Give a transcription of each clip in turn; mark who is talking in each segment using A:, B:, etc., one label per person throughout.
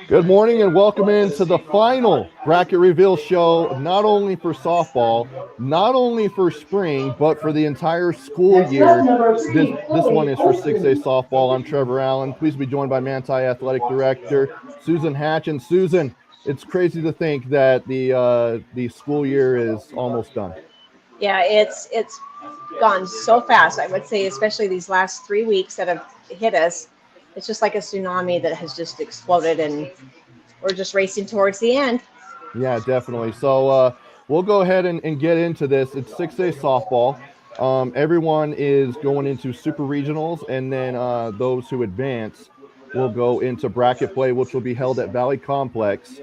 A: Good morning and welcome into the final bracket reveal show, not only for softball, not only for spring, but for the entire school year. This one is for 6A softball. I'm Trevor Allen. Please be joined by Manti Athletic Director Susan Hatch. And Susan, it's crazy to think that the school year is almost done.
B: Yeah, it's gone so fast. I would say, especially these last 3 weeks that have hit us. It's just like a tsunami that has just exploded, and we're just racing towards the end.
A: Yeah, definitely. So we'll go ahead and get into this. It's 6A softball. Everyone is going into super regionals, and then those who advance will go into bracket play, which will be held at Valley Complex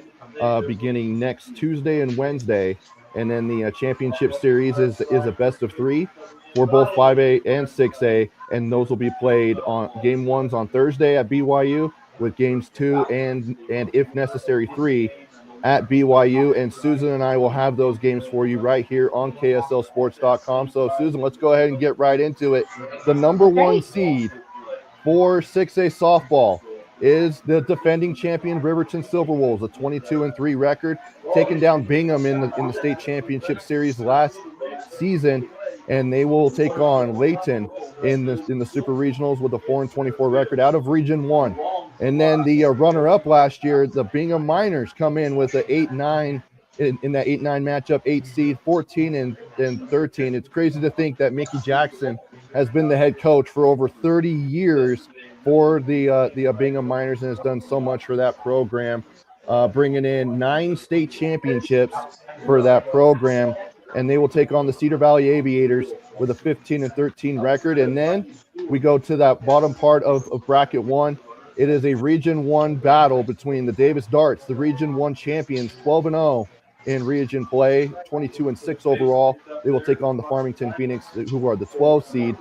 A: beginning next Tuesday and Wednesday. And then the championship series is a best of three for both 5A and 6A, and those will be played on game ones on Thursday at BYU, with games 2 and if necessary 3 at BYU. And Susan and I will have those games for you right here on KSLSports.com. So Susan, let's go ahead and get right into it. The number one seed for 6A softball is the defending champion Riverton Silverwolves, a 22-3 record, taking down Bingham in the state championship series last season, and they will take on Layton in the super regionals with a 4-24 record out of Region 1. And then the runner-up last year, the Bingham Miners, come in with an 8-9 in that 8-9 matchup, 8 seed, 14 and 13. It's crazy to think that Mickey Jackson has been the head coach for over 30 years for the Bingham Miners and has done so much for that program, bringing in 9 state championships for that program. And they will take on the Cedar Valley Aviators with a 15-13 record. And then we go to that bottom part of bracket 1. It is a Region 1 battle between the Davis Darts, the Region 1 champions, 12-0 in region play, 22-6 overall. They will take on the Farmington Phoenix, who are the 12 seed.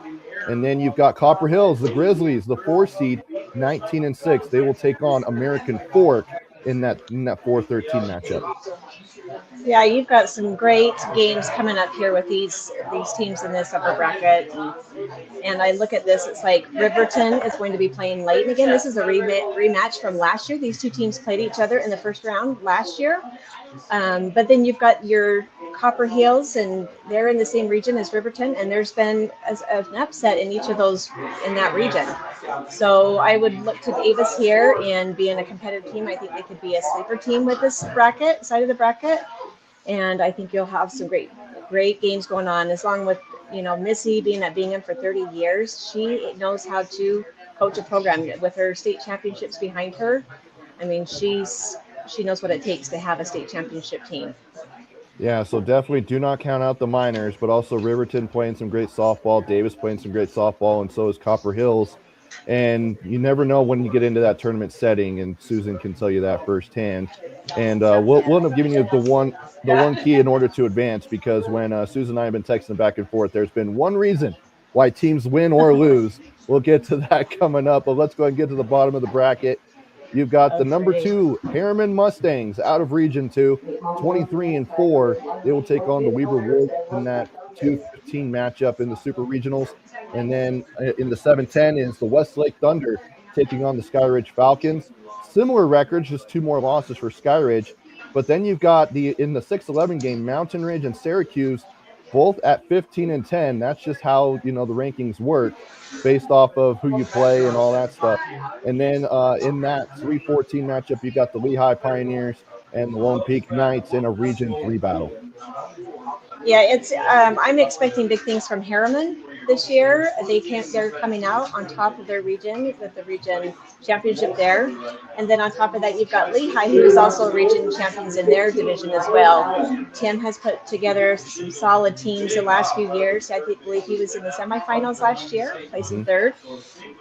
A: And then you've got Copper Hills, the Grizzlies, the 4 seed, 19-6. They will take on American Fork in that 4-13 matchup.
B: Yeah, you've got some great games coming up here with these teams in this upper bracket. And I look at this, it's like Riverton is going to be playing Layton again. This is a rematch from last year. These two teams played each other in the first round last year. But then you've got your Copper Hills, and they're in the same region as Riverton, and there's been an upset in each of those in that region. So I would look to Davis here, and being a competitive team, I think they could be a sleeper team with this bracket, side of the bracket. And I think you'll have some great games going on, as long with, Missy being at Bingham for 30 years. She knows how to coach a program with her state championships behind her. I mean, she knows what it takes to have a state championship team.
A: Yeah, so definitely do not count out the Miners, but also Riverton playing some great softball, Davis playing some great softball, and so is Copper Hills. And you never know when you get into that tournament setting, and Susan can tell you that firsthand. And we'll end up giving you the one key in order to advance, because when Susan and I have been texting back and forth, there's been one reason why teams win or lose. We'll get to that coming up, but let's go ahead and get to the bottom of the bracket. You've got the number 2 Harriman Mustangs out of Region 2, 23-4. They will take on the Weber Wolves in that 2-15 matchup in the Super Regionals. And then in the 7-10 is the Westlake Thunder taking on the Skyridge Falcons. Similar records, just 2 more losses for Skyridge. But then you've got in the 6-11 game, Mountain Ridge and Syracuse, both at 15-10. That's just how, the rankings work based off of who you play and all that stuff. And then in that 3-14 matchup, you got the Lehigh Pioneers and the Lone Peak Knights in a Region 3 battle.
B: Yeah, it's I'm expecting big things from Harriman this year. They're coming out on top of their region with the region championship there. And then on top of that, you've got Lehigh, who is also region champions in their division as well. Tim has put together some solid teams the last few years. I believe he was in the semifinals last year, placing third.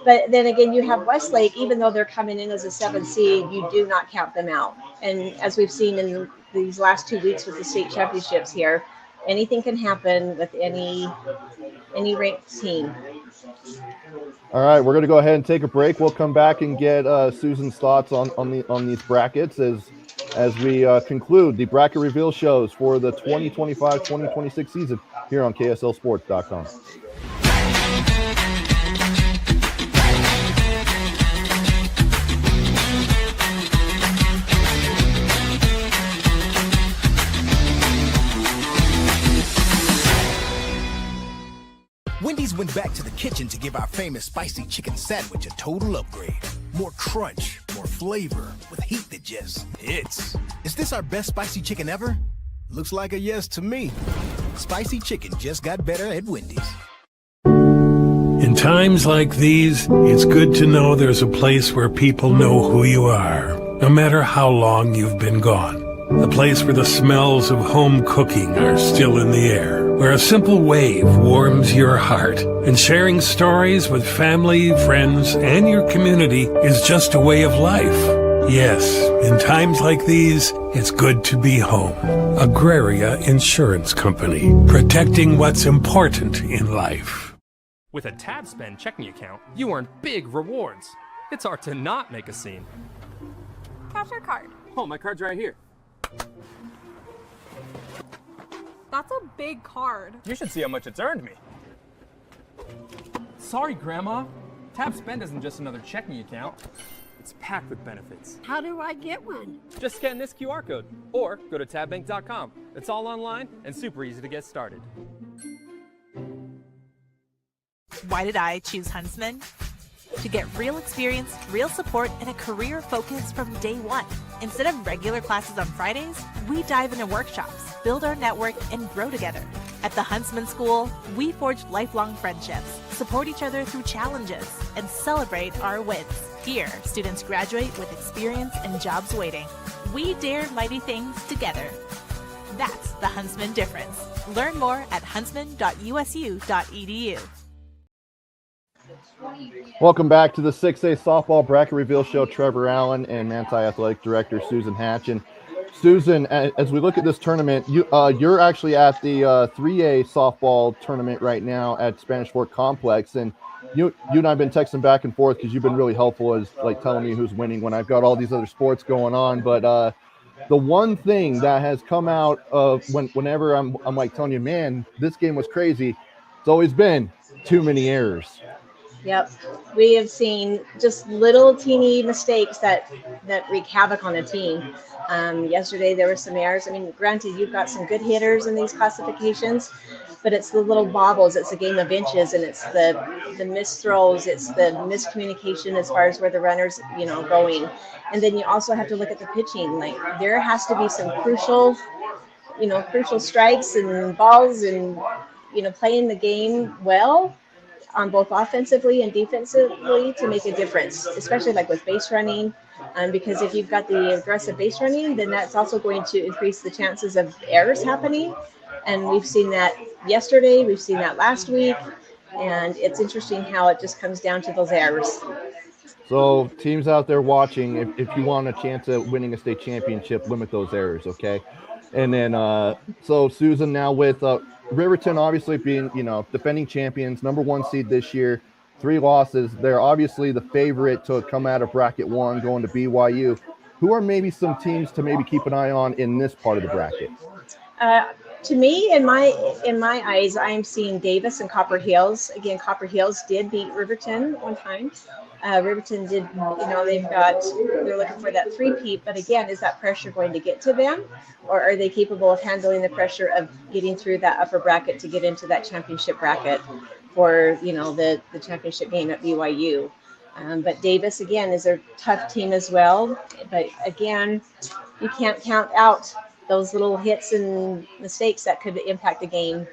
B: But then again, you have Westlake. Even though they're coming in as a 7 seed, you do not count them out. And as we've seen in these last 2 weeks with the state championships here, anything can happen with any ranked team.
A: All right, we're going to go ahead and take a break. We'll come back and get Susan's thoughts on these brackets as we conclude the bracket reveal shows for the 2025-2026 season here on KSLSports.com.
C: gave our famous spicy chicken sandwich a total upgrade. More crunch, more flavor, with heat that just hits. Is this our best spicy chicken ever? Looks like a yes to me. Spicy chicken just got better at Wendy's.
D: In times like these, it's good to know there's a place where people know who you are, no matter how long you've been gone. A place where the smells of home cooking are still in the air, where a simple wave warms your heart, and sharing stories with family, friends, and your community is just a way of life. Yes, in times like these, it's good to be home. Agraria Insurance Company, protecting what's important in life.
E: With a TabSpend checking account, you earn big rewards. It's hard to not make a scene.
F: Cash or card?
E: Oh, my card's right here.
F: That's a big card.
E: You should see how much it's earned me. Sorry, Grandma. TabSpend isn't just another checking account. It's packed with benefits.
G: How do I get one?
E: Just scan this QR code or go to tabbank.com. It's all online and super easy to get started.
H: Why did I choose Huntsman? To get real experience, real support, and a career focus from day one. Instead of regular classes on Fridays, we dive into workshops, build our network, and grow together. At the Huntsman School, we forge lifelong friendships, support each other through challenges, and celebrate our wins. Here, students graduate with experience and jobs waiting. We dare mighty things together. That's the Huntsman difference. Learn more at huntsman.usu.edu.
A: Welcome back to the 6A Softball Bracket Reveal Show. Trevor Allen and Manti Athletic Director Susan Hatch. And Susan, as we look at this tournament, you're actually at the 3A softball tournament right now at Spanish Fort Complex, and you and I've been texting back and forth because you've been really helpful as like telling me who's winning when I've got all these other sports going on. But the one thing that has come out of whenever I'm like telling you, man, this game was crazy, it's always been too many errors.
B: Yep, we have seen just little teeny mistakes that wreak havoc on a team. Yesterday there were some errors. I mean, granted, you've got some good hitters in these classifications, but it's the little bobbles. It's a game of inches, and it's the missed throws. It's the miscommunication as far as where the runner's going. And then you also have to look at the pitching. Like there has to be some crucial strikes and balls, and playing the game well on both offensively and defensively to make a difference, especially like with base running. Because if you've got the aggressive base running, then that's also going to increase the chances of errors happening. And we've seen that yesterday, we've seen that last week, and it's interesting how it just comes down to those errors.
A: So teams out there watching, if you want a chance at winning a state championship, limit those errors, okay? And then, so Susan, now with Riverton obviously being, defending champions, #1 seed this year, 3 losses. They're obviously the favorite to come out of bracket 1, going to BYU. Who are maybe some teams to maybe keep an eye on in this part of the bracket?
B: To me, in my eyes, I'm seeing Davis and Copper Hills. Again, Copper Hills did beat Riverton one time. Riverton did, they're looking for that three-peat, but again, is that pressure going to get to them, or are they capable of handling the pressure of getting through that upper bracket to get into that championship bracket for, the championship game at BYU? But Davis, again, is a tough team as well. But again, you can't count out those little hits and mistakes that could impact the game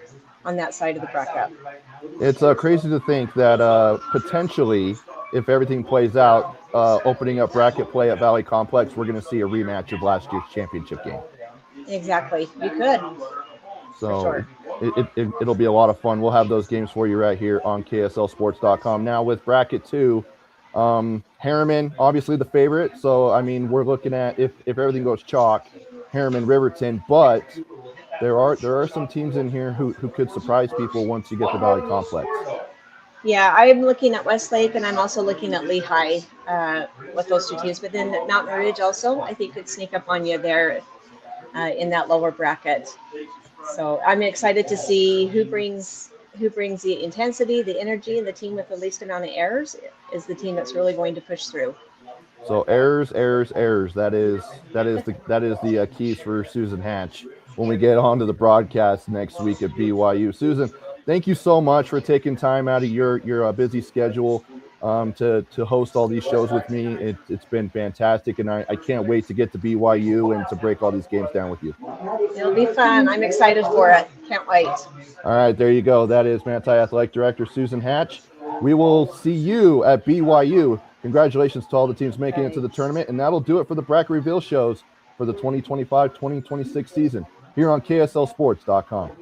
B: on that side of the bracket.
A: It's crazy to think that potentially, if everything plays out, opening up bracket play at Valley Complex, we're going to see a rematch of last year's championship game.
B: Exactly. You could.
A: So
B: sure.
A: It'll be a lot of fun. We'll have those games for you right here on KSLSports.com. Now with bracket 2, Harriman, obviously the favorite. So, I mean, we're looking at if everything goes chalk, Harriman, Riverton, but there are some teams in here who could surprise people once you get to Valley Complex.
B: Yeah, I'm looking at Westlake, and I'm also looking at Lehigh with those two teams. But then Mountain Ridge also, I think, could sneak up on you there in that lower bracket. So I'm excited to see who brings the intensity, the energy, and the team with the least amount of errors is the team that's really going to push through.
A: So errors. That is the keys for Susan Hatch when we get onto the broadcast next week at BYU. Susan, thank you so much for taking time out of your busy schedule to host all these shows with me. It's been fantastic, and I can't wait to get to BYU and to break all these games down with you.
B: It'll be fun. I'm excited for it. Can't wait.
A: All right, there you go. That is Manti Athletic Director Susan Hatch. We will see you at BYU. Congratulations to all the teams making it to the tournament, and that'll do it for the Bracket Reveal shows for the 2025-2026 season here on KSLSports.com.